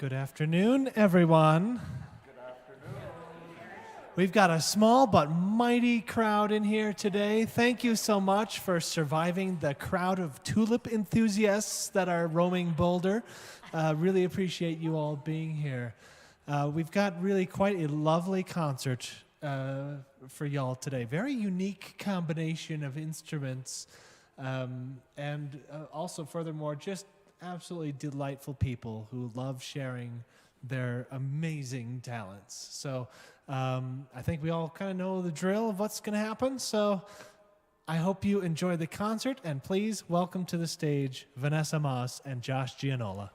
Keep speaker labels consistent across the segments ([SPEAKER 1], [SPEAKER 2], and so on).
[SPEAKER 1] Good afternoon, everyone.
[SPEAKER 2] Good afternoon.
[SPEAKER 1] We've got a small but mighty crowd in here today. Thank you so much for surviving the crowd of tulip enthusiasts that are roaming Boulder. Really appreciate you all being here. We've got really quite a lovely concert for y'all today. Very unique combination of instruments and also furthermore just absolutely delightful people who love sharing their amazing talents. So I think we all kind of know the drill of what's going to happen. So I hope you enjoy the concert, and please welcome to the stage Vanessa Moss and Josh Gianola.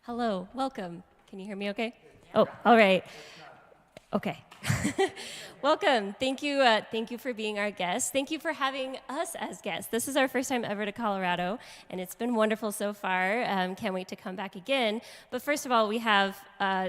[SPEAKER 3] Hello, welcome. Can you hear me okay? Oh, all right. Okay.
[SPEAKER 2] Welcome. Thank you. Thank you for being our guest. Thank you for having us as guests. This is our first time ever to Colorado, and it's been wonderful so far. Can't wait to come back again. But first of all, we have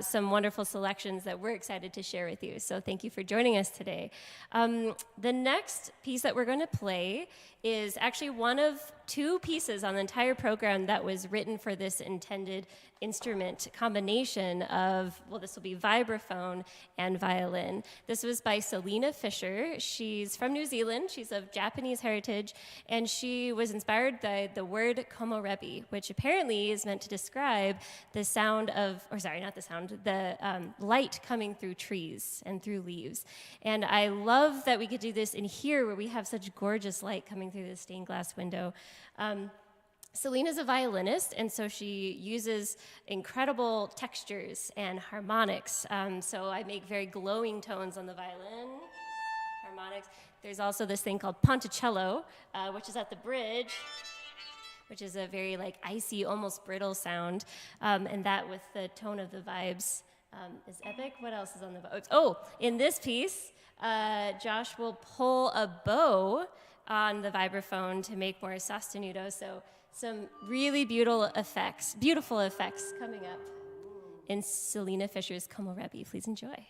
[SPEAKER 2] some wonderful selections that we're excited to share with you. So thank you for joining us today. The next piece that we're going to play is actually one of two pieces on the entire program that was written for this intended instrument combination of, well, this will be vibraphone and violin. This was by Selena Fisher. She's from New Zealand. She's of Japanese heritage, and she was inspired by the word komorebi, which apparently is meant to describe the sound of, or sorry, not the sound, the light coming through trees and through leaves. And I love that we could do this in here where we have such gorgeous light coming through the stained glass window. Selena's a violinist, and so she uses incredible textures and harmonics. So I make very glowing tones on the violin, harmonics. There's also this thing called ponticello, which is at the bridge, which is a very like icy, almost brittle sound. And that with the tone of the vibes is epic. What else is on the vibes? Oh, in this piece, Josh will pull a bow on the vibraphone to make more sostenuto. So some really beautiful effects coming up in Selena Fisher's komorebi. Please enjoy.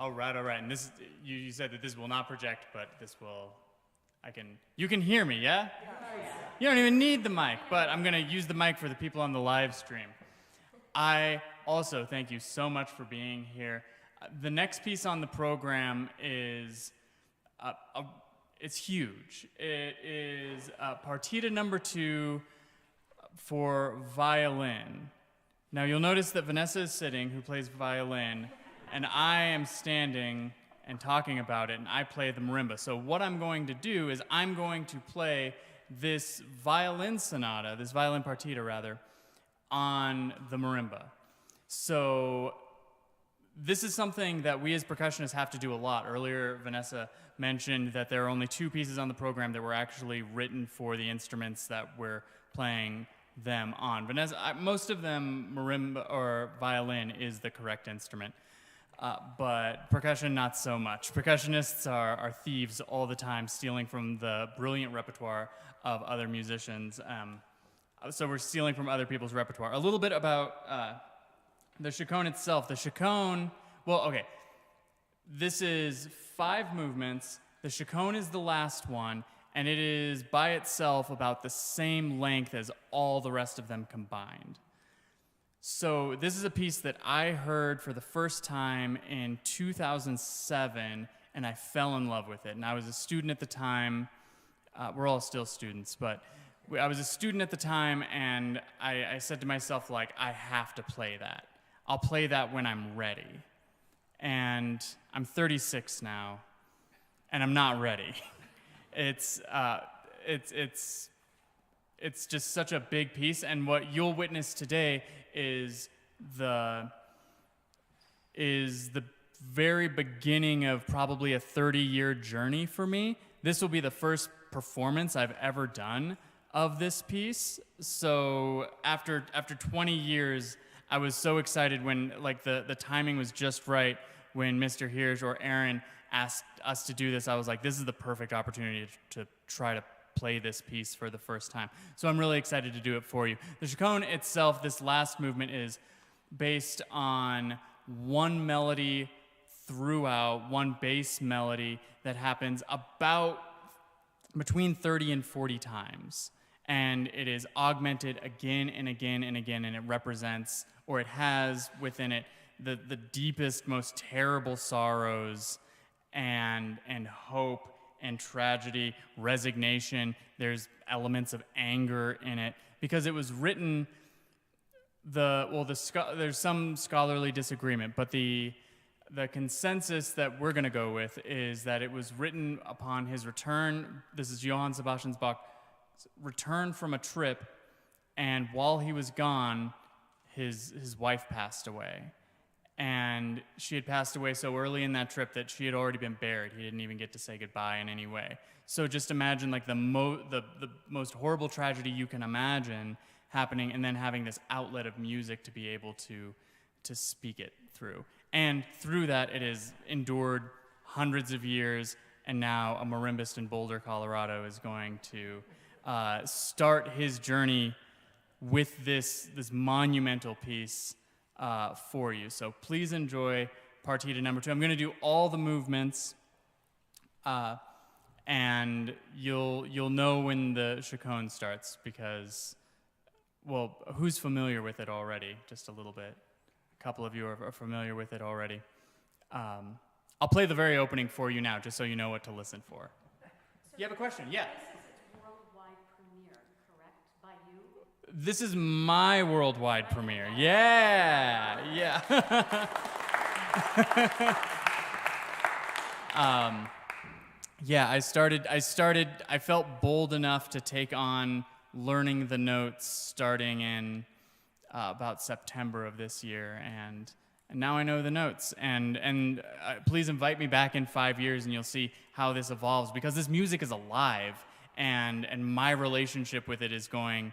[SPEAKER 3] All right. And this, you said that this will not project, but this will, you can hear me, yeah? You don't even need the mic, but I'm gonna use the mic for the people on the live stream. I also thank you so much for being here. The next piece on the program is, it's huge. It is Partita number 2 for violin. Now you'll notice that Vanessa is sitting, who plays violin, and I am standing and talking about it, and I play the marimba. So what I'm going to do is I'm going to play this violin sonata, this violin partita rather, on the marimba. So this is something that we as percussionists have to do a lot. Earlier, Vanessa mentioned that there are only 2 pieces on the program that were actually written for the instruments that we're playing them on. Vanessa, most of them, marimba or violin is the correct instrument. But percussion, not so much. Percussionists are thieves all the time, stealing from the brilliant repertoire of other musicians. So we're stealing from other people's repertoire. A little bit about the chaconne itself. The chaconne, well, okay. This is 5 movements. The chaconne is the last one, and it is by itself about the same length as all the rest of them combined. So this is a piece that I heard for the first time in 2007, and I fell in love with it. And I was a student at the time. We're all still students, but I was a student at the time, and I said to myself, like, I have to play that. I'll play that when I'm ready. And I'm 36 now, and I'm not ready. It's just such a big piece, and what you'll witness today is the very beginning of probably a 30-year journey for me. This will be the first performance I've ever done of this piece. So after 20 years, I was so excited when like the timing was just right when Mr. Hirsch or Aaron asked us to do this. I was like, this is the perfect opportunity to try to play this piece for the first time. So I'm really excited to do it for you. The chaconne itself, this last movement, is based on one melody throughout, one bass melody that happens about between 30 and 40 times. And it is augmented again and again and again, and it represents, or it has within it, the deepest, most terrible sorrows and hope and tragedy, resignation. There's elements of anger in it because it was written. There's some scholarly disagreement, but the consensus that we're going to go with is that it was written upon his return. This is Johann Sebastian Bach's return from a trip, and while he was gone, his wife passed away. And she had passed away so early in that trip that she had already been buried. He didn't even get to say goodbye in any way. So just imagine like the most horrible tragedy you can imagine happening, and then having this outlet of music to be able to speak it through. And through that, it has endured hundreds of years, and now a marimbist in Boulder, Colorado is going to start his journey with this monumental piece for you. So please enjoy Partita number 2. I'm going to do all the movements, and you'll know when the chaconne starts because, well, who's familiar with it already? Just a little bit. A couple of you are familiar with it already. I'll play the very opening for you now, just so you know what to listen for. You have a question? Yeah. This is my worldwide premiere. Yeah. I felt bold enough to take on learning the notes starting in about September of this year, and now I know the notes. And please invite me back in 5 years, and you'll see how this evolves, because this music is alive, and my relationship with it is going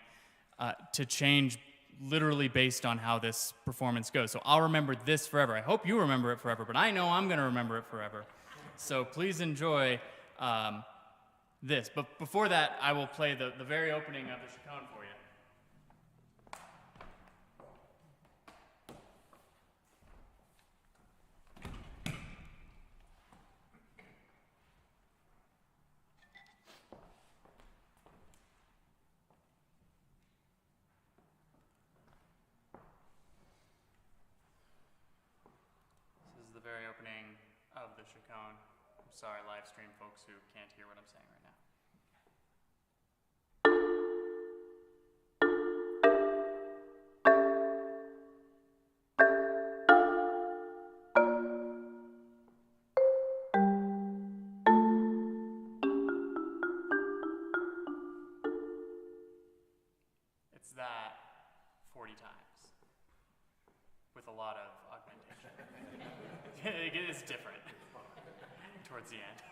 [SPEAKER 3] to change literally based on how this performance goes. So I'll remember this forever. I hope you remember it forever, but I know I'm going to remember it forever. So please enjoy this. But before that, I will play the very opening of the chaconne for you. cone. I'm sorry, live stream folks who can't hear what I'm saying right now. It's that 40 times with a lot of augmentation. It is different towards the end.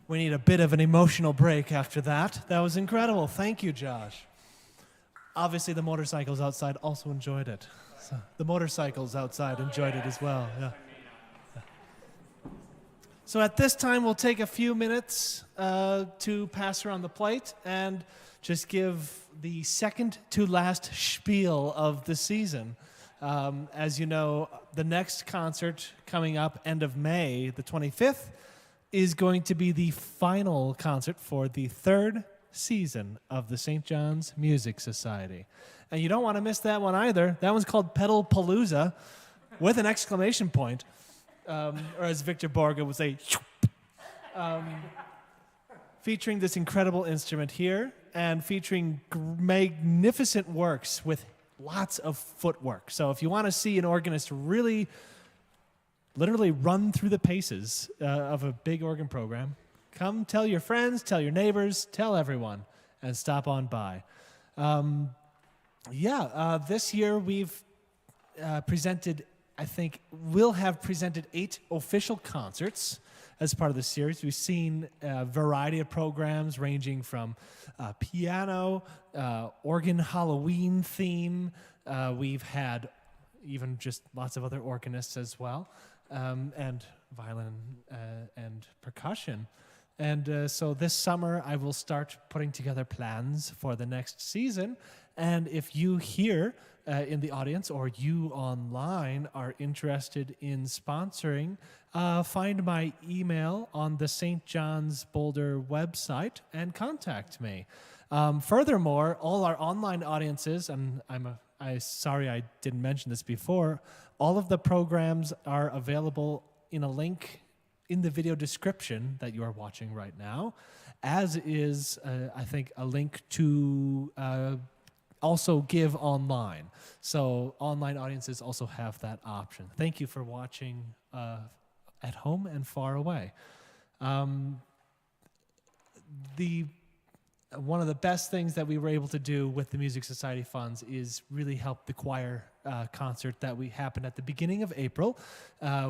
[SPEAKER 1] We need a bit of an emotional break after that. That was incredible. Thank you, Josh. Obviously, the motorcycles outside also enjoyed it. So the motorcycles outside enjoyed it as well. Yeah. So at this time, we'll take a few minutes to pass around the plate and just give the second to last spiel of the season. As you know, the next concert coming up end of May, the 25th, is going to be the final concert for the third season of the St. John's Music Society. And you don't want to miss that one either. That one's called Pedal Palooza with an exclamation point. Or as Victor Borge would say, featuring this incredible instrument here and featuring magnificent works with lots of footwork. So if you want to see an organist really literally run through the paces of a big organ program, come tell your friends, tell your neighbors, tell everyone, and stop on by. This year we've presented, I think, we'll have presented 8 official concerts as part of the series. We've seen a variety of programs ranging from piano, organ Halloween theme. We've had even just lots of other organists as well, and violin and percussion. And so this summer, I will start putting together plans for the next season. And if you here in the audience or you online are interested in sponsoring, find my email on the St. John's Boulder website and contact me. Furthermore, all our online audiences, and sorry I didn't mention this before, all of the programs are available in a link in the video description that you are watching right now, as is, I think, a link to also give online. So online audiences also have that option. Thank you for watching at home and far away. One of the best things that we were able to do with the Music Society funds is really help the choir concert that we happened at the beginning of April.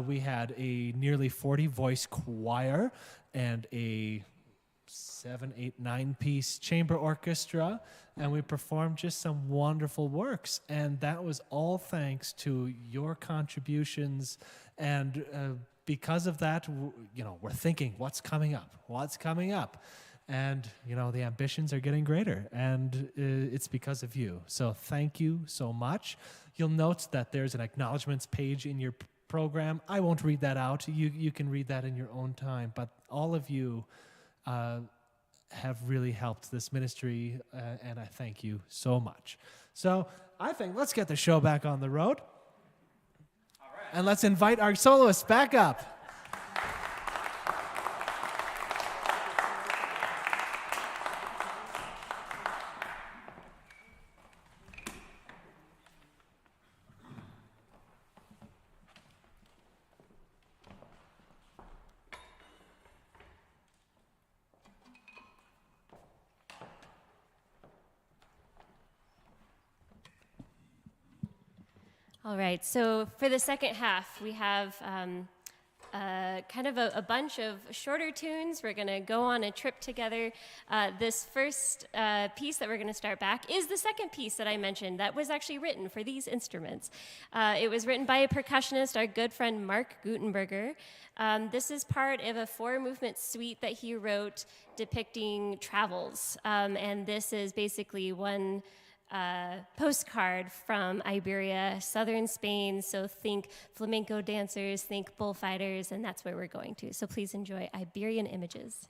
[SPEAKER 1] We had a nearly 40-voice choir and a 7, 8, 9-piece chamber orchestra, and we performed just some wonderful works. And that was all thanks to your contributions. And because of that, we're thinking, what's coming up? What's coming up? And, the ambitions are getting greater, and it's because of you. So thank you so much. You'll note that there's an acknowledgments page in your program. I won't read that out. You can read that in your own time. But all of you have really helped this ministry, and I thank you so much. So I think let's get the show back on the road. All right. And let's invite our soloists back up.
[SPEAKER 2] All right, so for the second half, we have kind of a bunch of shorter tunes. We're going to go on a trip together. This first piece that we're going to start back is the second piece that I mentioned that was actually written for these instruments. It was written by a percussionist, our good friend Mark Gutenberger. This is part of a 4-movement suite that he wrote depicting travels, and this is basically one postcard from Iberia, southern Spain. So think flamenco dancers, think bullfighters, and that's where we're going to. So please enjoy Iberian Images.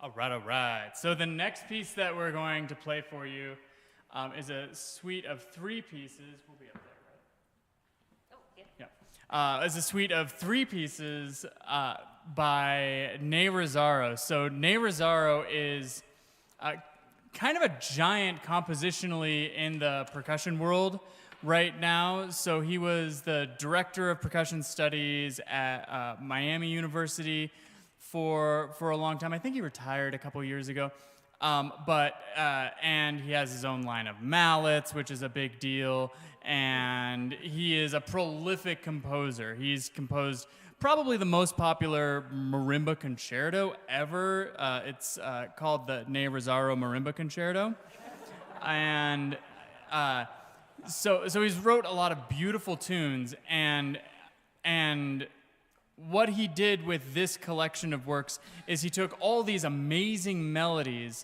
[SPEAKER 3] All right, all right. So the next piece that we're going to play for you is a suite of three pieces. We'll be up there, right?
[SPEAKER 2] Oh, yeah.
[SPEAKER 3] Yeah. It's a suite of three pieces by Ney Rosario. So Ney Rosario is kind of a giant compositionally in the percussion world right now. So he was the director of percussion studies at Miami University for a long time. I think he retired a couple years ago. And he has his own line of mallets, which is a big deal. And he is a prolific composer. He's composed probably the most popular marimba concerto ever. It's called the Ney Rosario Marimba Concerto. And so he's wrote a lot of beautiful tunes, and what he did with this collection of works is he took all these amazing melodies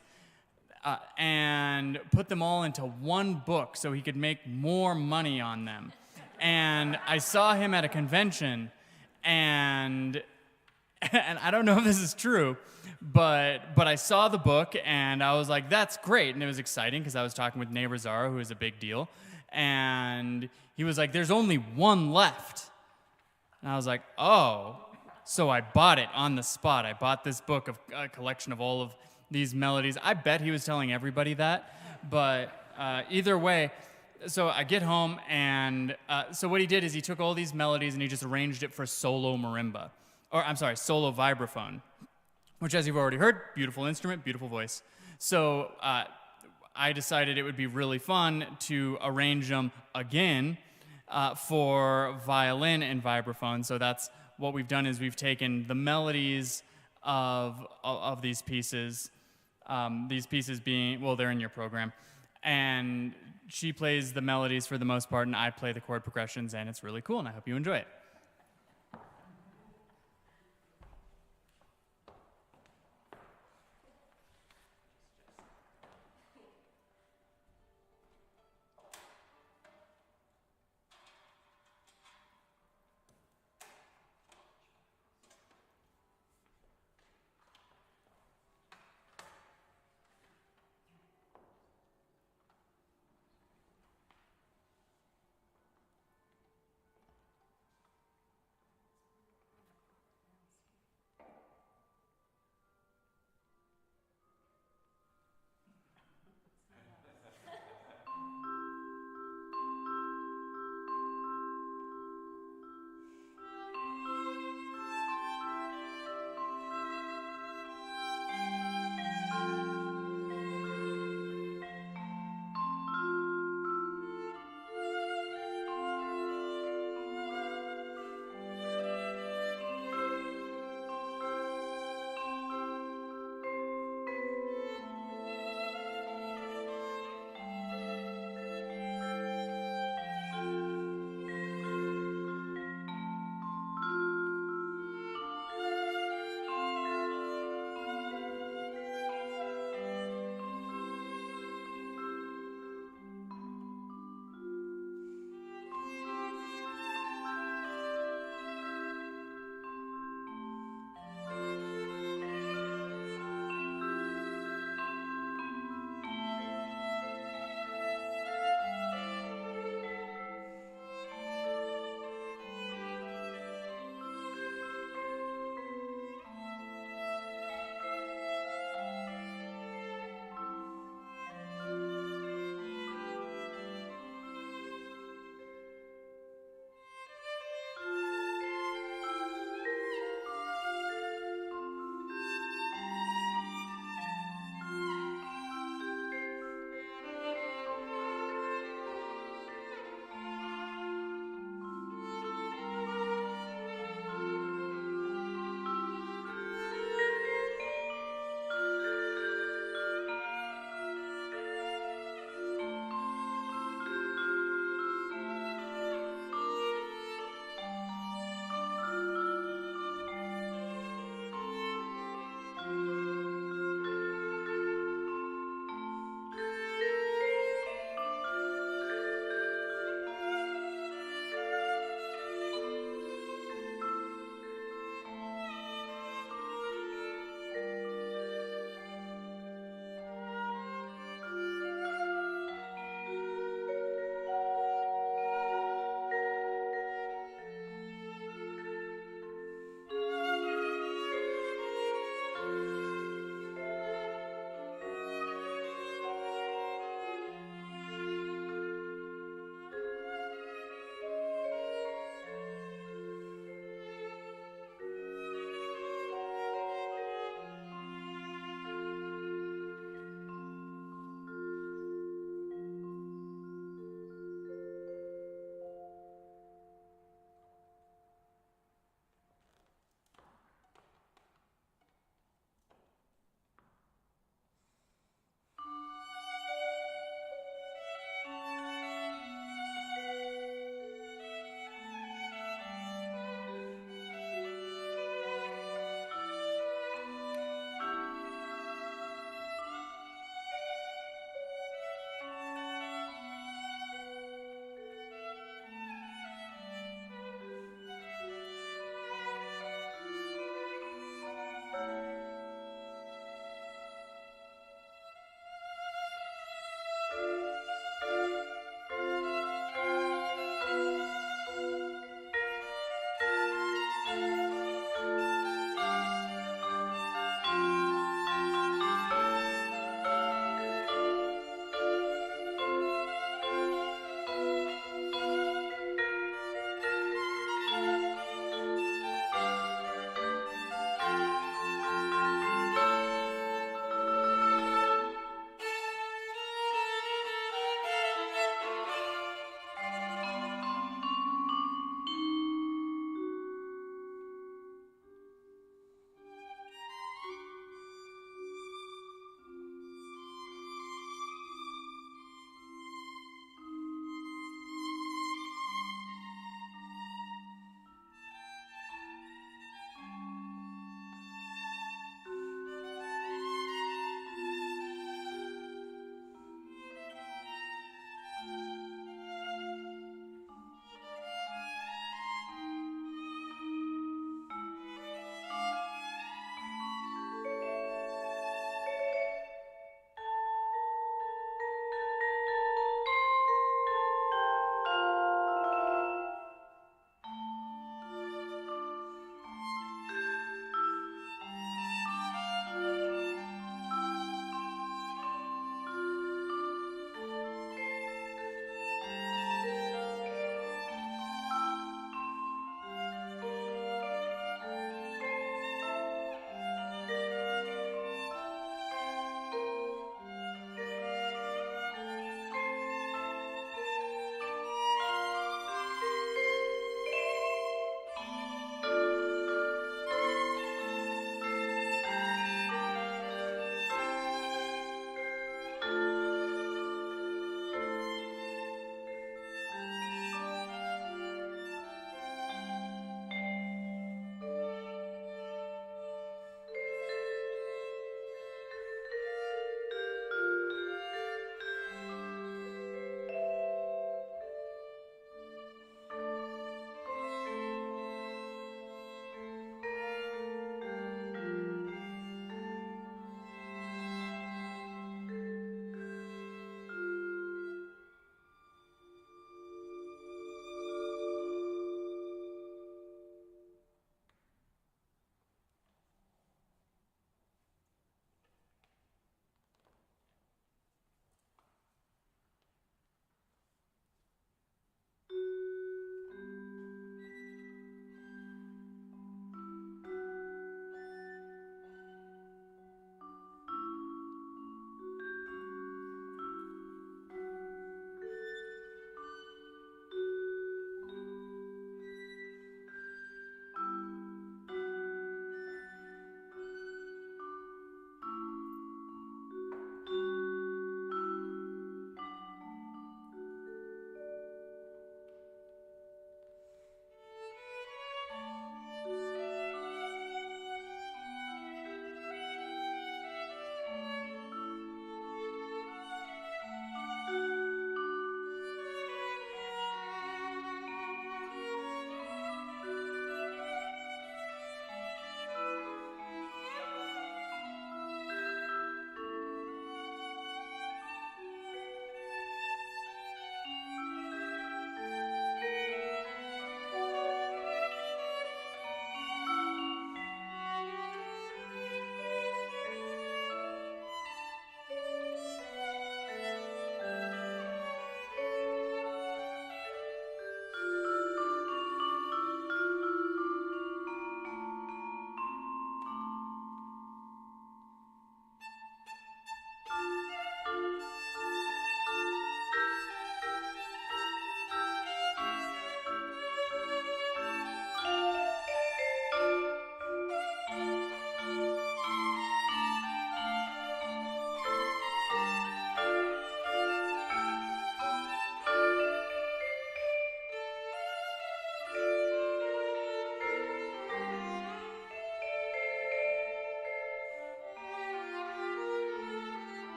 [SPEAKER 3] and put them all into one book so he could make more money on them. And I saw him at a convention, and I don't know if this is true, but I saw the book and I was like, that's great. And it was exciting because I was talking with Ney Rosario, who is a big deal. And he was like, there's only one left. And I was like, oh. So I bought it on the spot. I bought this book of a collection of all of these melodies. I bet he was telling everybody that. But either way, so I get home, and so what he did is he took all these melodies and he just arranged it for solo marimba. Or, I'm sorry, solo vibraphone. Which, as you've already heard, beautiful instrument, beautiful voice. So I decided it would be really fun to arrange them again for violin and vibraphone. So that's what we've done, is we've taken the melodies of these pieces being, well, they're in your program, and she plays the melodies for the most part, and I play the chord progressions, and it's really cool, and I hope you enjoy it.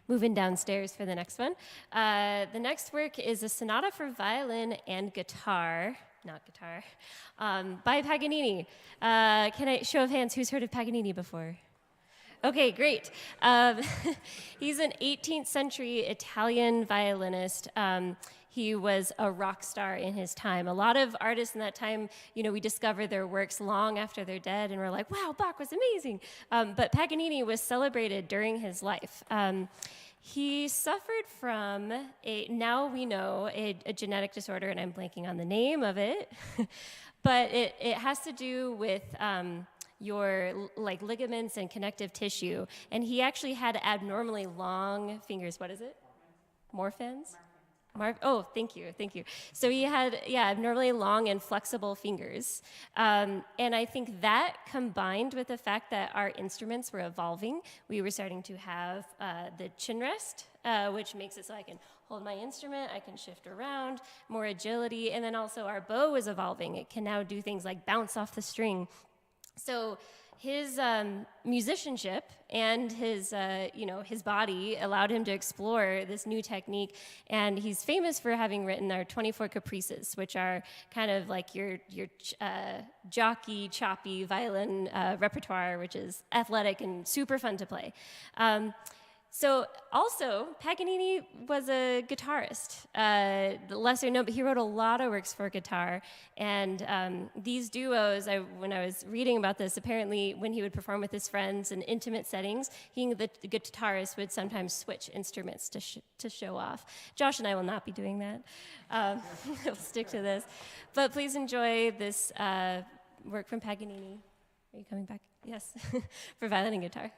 [SPEAKER 2] moving downstairs for the next one. The next work is a sonata for violin and guitar, not guitar, by Paganini. Can I, show of hands, who's heard of Paganini before? Okay, great. He's an 18th century Italian violinist. He was a rock star in his time. A lot of artists in that time, you know, we discover their works long after they're dead, and we're like, wow, Bach was amazing. But Paganini was celebrated during his life. He suffered from now we know, a genetic disorder, and I'm blanking on the name of it, but it has to do with your ligaments and connective tissue. And he actually had abnormally long fingers. What is it? Morphins? Oh, thank you. So he had, abnormally long and flexible fingers. And I think that combined with the fact that our instruments were evolving, we were starting to have the chin rest, which makes it so I can hold my instrument, I can shift around, more agility, and then also our bow is evolving. It can now do things like bounce off the string. So his musicianship and his body allowed him to explore this new technique, and he's famous for having written our 24 caprices, which are kind of like your jockey, choppy violin repertoire, which is athletic and super fun to play. So also, Paganini was a guitarist. Lesser known, but he wrote a lot of works for guitar. And these duos, when I was reading about this, apparently when he would perform with his friends in intimate settings, the guitarist would sometimes switch instruments to show off. Josh and I will not be doing that. We'll stick to this. But please enjoy this work from Paganini. Are you coming back? Yes, for violin and guitar.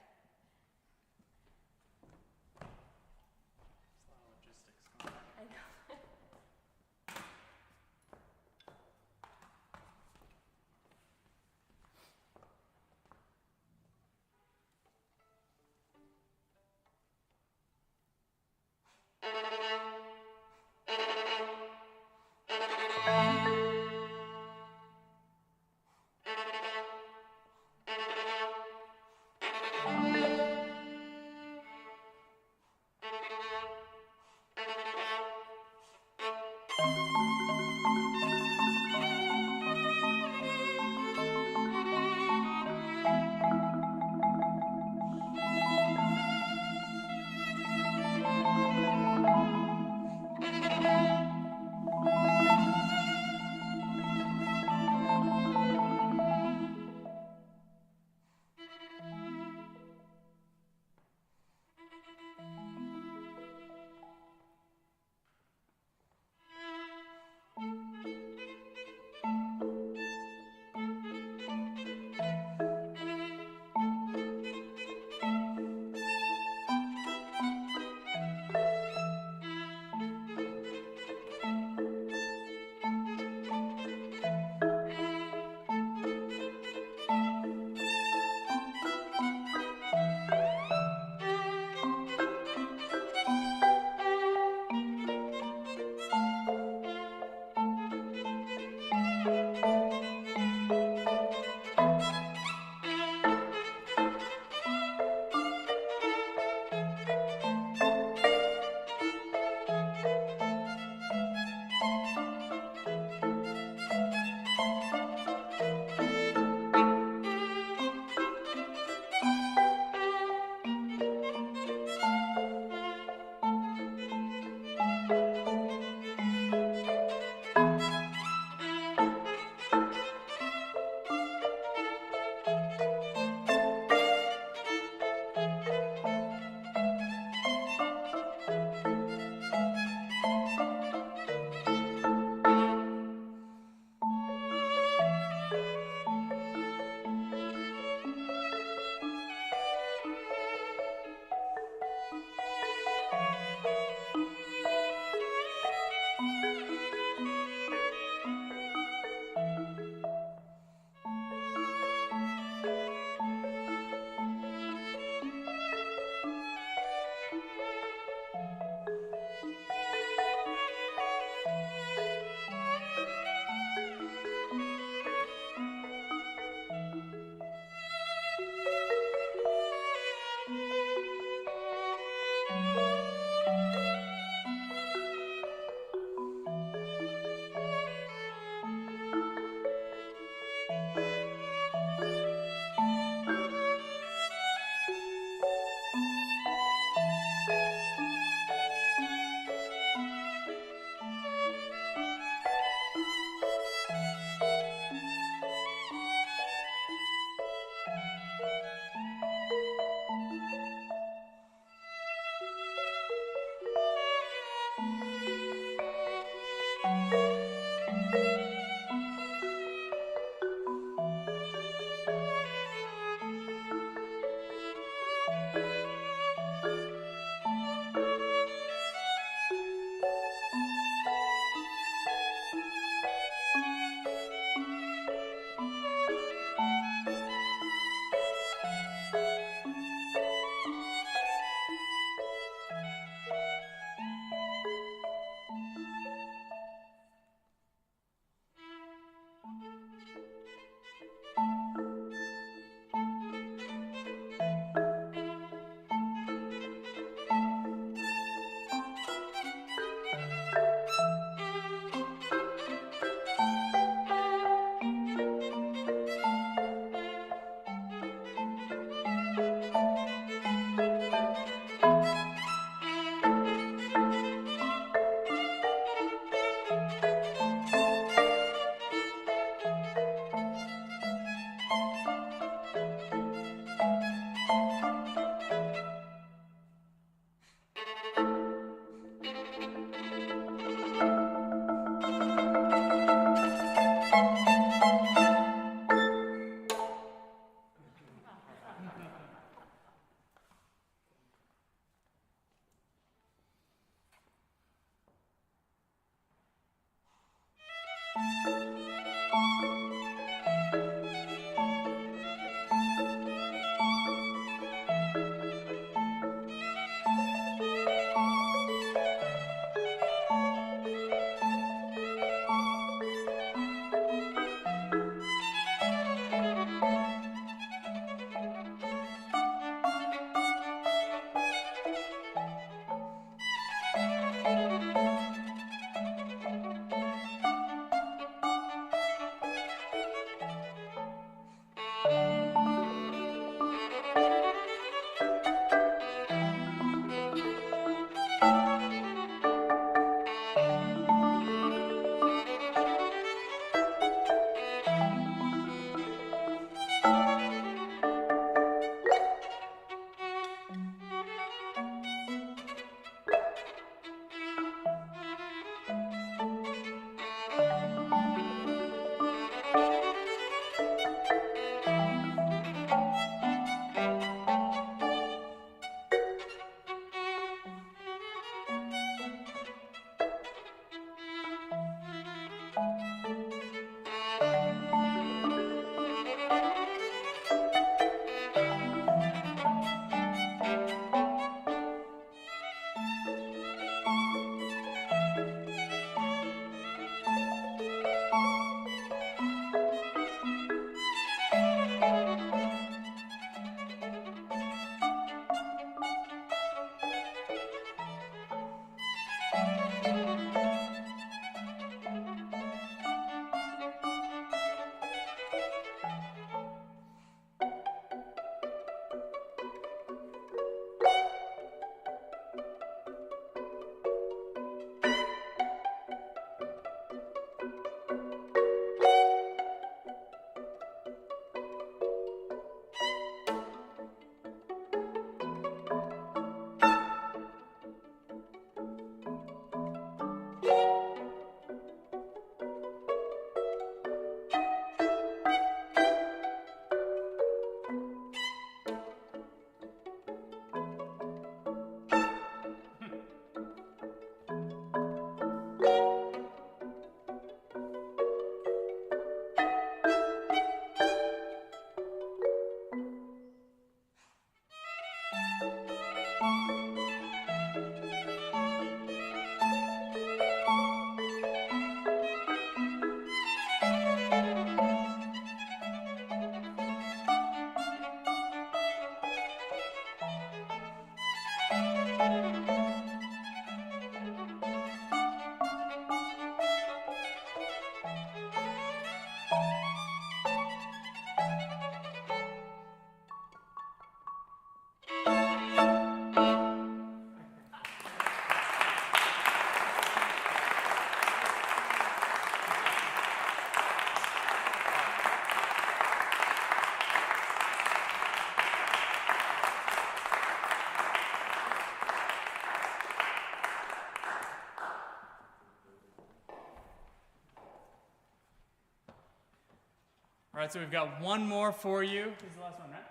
[SPEAKER 3] All right, so we've got one more for you. This is the last one, right?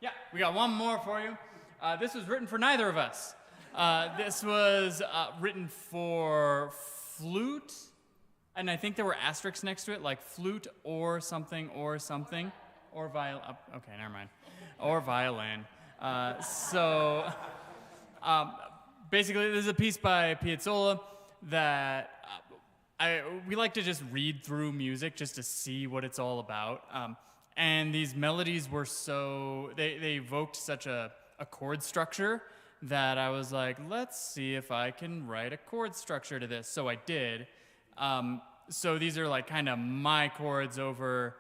[SPEAKER 3] Yeah, we got one more for you. This was written for neither of us. This was written for flute, and I think there were asterisks next to it, like flute or something, or violin. Okay, never mind. Or violin. Basically, this is a piece by Piazzolla that we like to just read through music just to see what it's all about. And these melodies were they evoked such a chord structure that I was like, let's see if I can write a chord structure to this. So I did. So these are like kind of my chords over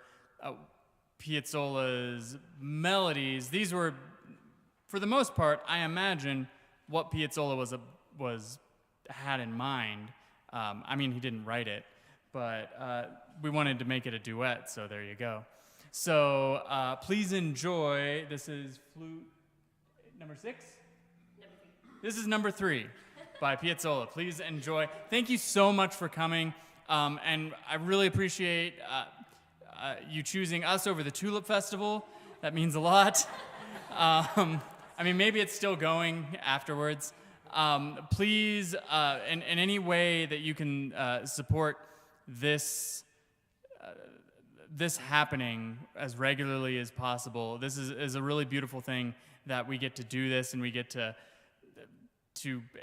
[SPEAKER 3] Piazzolla's melodies. These were, for the most part, I imagine what Piazzolla had in mind. I mean, he didn't write it, but we wanted to make it a duet, so there you go. So please enjoy. This is flute number 6? Number 3. This is number 3 by Piazzolla. Please enjoy. Thank you so much for coming. And I really appreciate you choosing us over the Tulip Festival. That means a lot. I mean, maybe it's still going afterwards. Please, in any way that you can support this happening as regularly as possible. This is a really beautiful thing that we get to do this, and we get to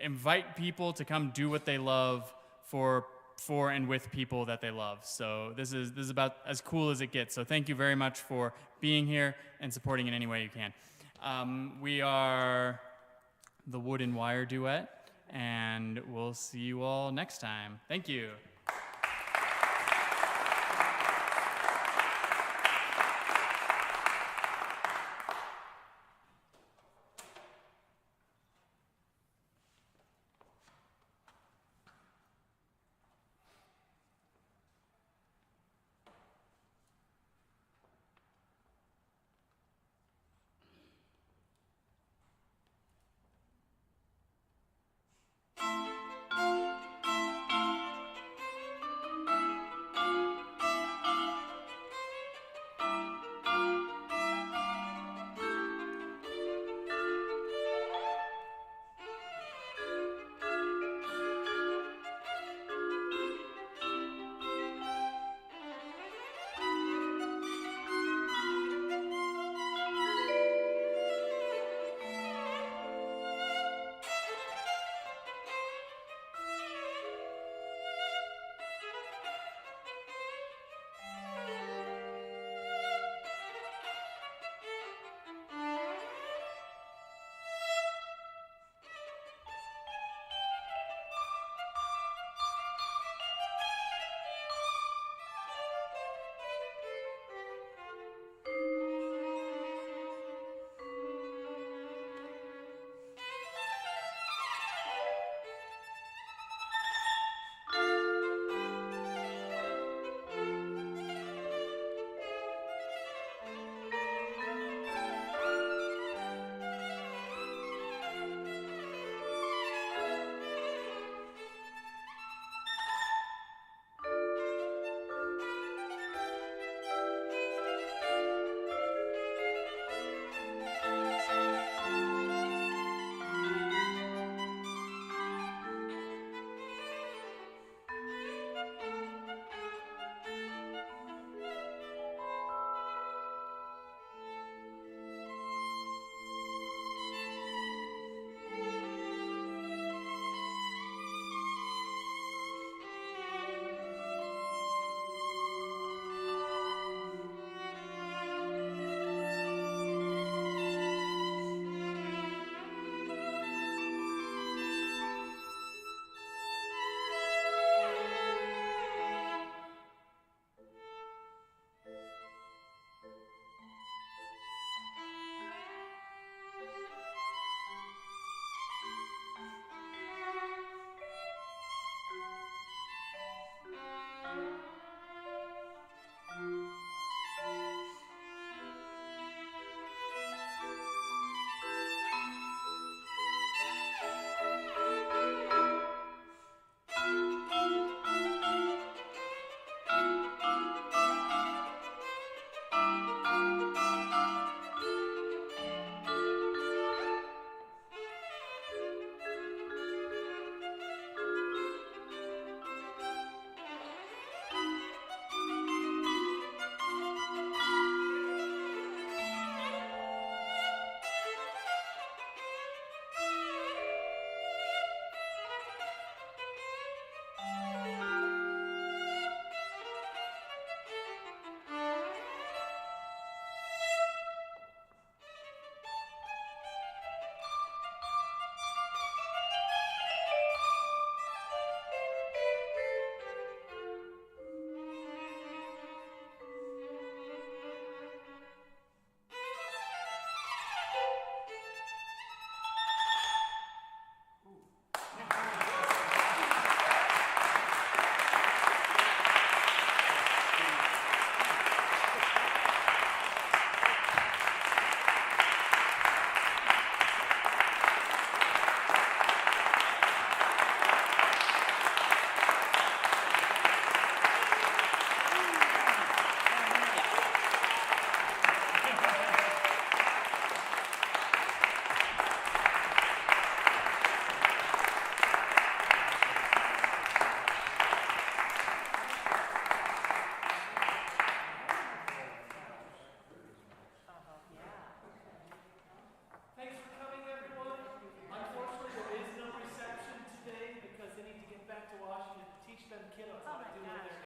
[SPEAKER 3] invite people to come do what they love for and with people that they love. So this is about as cool as it gets. So thank you very much for being here and supporting in any way you can. We are the Wood and Wire Duet, and we'll see you all next time. Thank you.